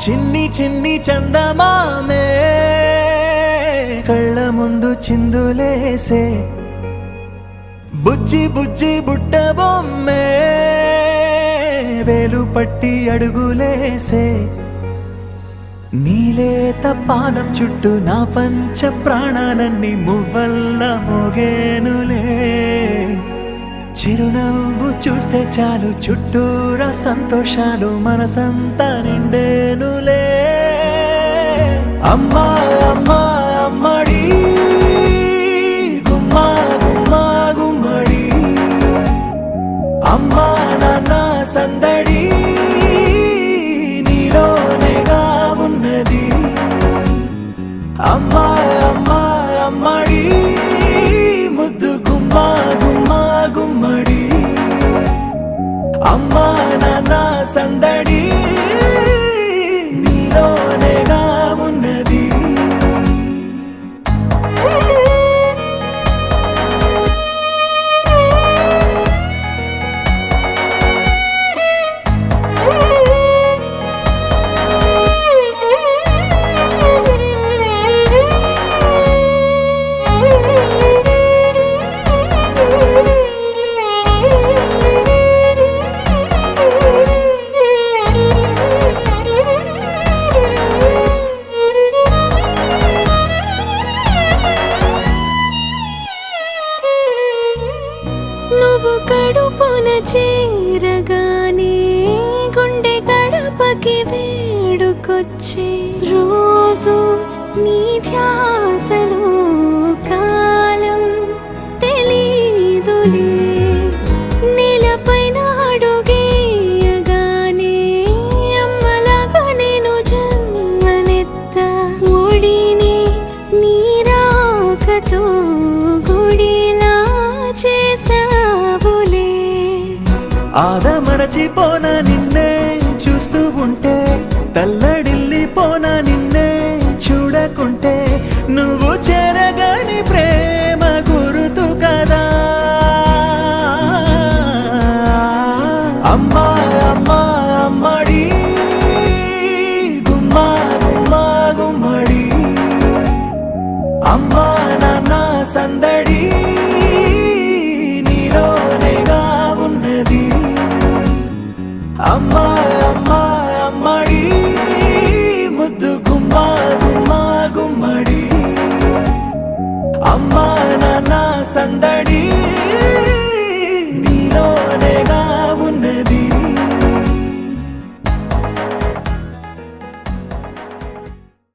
చిన్ని చిన్ని చందమామే కళ్ళ ముందు చిందులేసే బుజ్జి బుజ్జి బుట్ట బొమ్మే వేలు పట్టి అడుగులేసే నీలేత పానం చుట్టూ నా పంచ ప్రాణాలన్నీ మువ్వల్ల మోగేనులే చిరునవ్వు చూస్తే చాలు చుట్టూరా సంతోషాలు మనసంతా నిండేనులే అమ్మా అమ్మా అమ్మడి గుమ్మా గుమ్మా గుమ్మడి అమ్మా నాన్న సందడి నీలోనేగా ఉన్నది అమ్మా అమ్మా అమ్మడి ముద్దు గుమ్మా గుమ్మా గుమ్మడి అమ్మా నాన్న సందడి నీలోనేగా ఉన్నది నువ్వు కడుపున చేరగానే గుండె గడపకి వేడుకొచ్చే రోజు నీ ధ్యాసలో కాలం తెలీదులే నేలపైన అడుగేయగానే అమ్మలాగా నేను జన్మనెత్త ఒడిని నీ రాకతో గుడిలా చేసావులే ఆదమరచిపోన నిన్నే చూస్తూ ఉంటే తల్లడిల్లిపోన నిన్నే చూడకుంటే నువ్వు చెరగని ప్రేమ గురుతు కదా అమ్మా అమ్మా అమ్మడి గుమ్మా గుమ్మా గుమ్మడి అమ్మా నాన్న సందడి నీలోనేగా ఉన్నది అమ్మా అమ్మా అమ్మడి ముద్దు గుమ్మా గుమ్మా గుమ్మడి అమ్మా నాన్న సందడి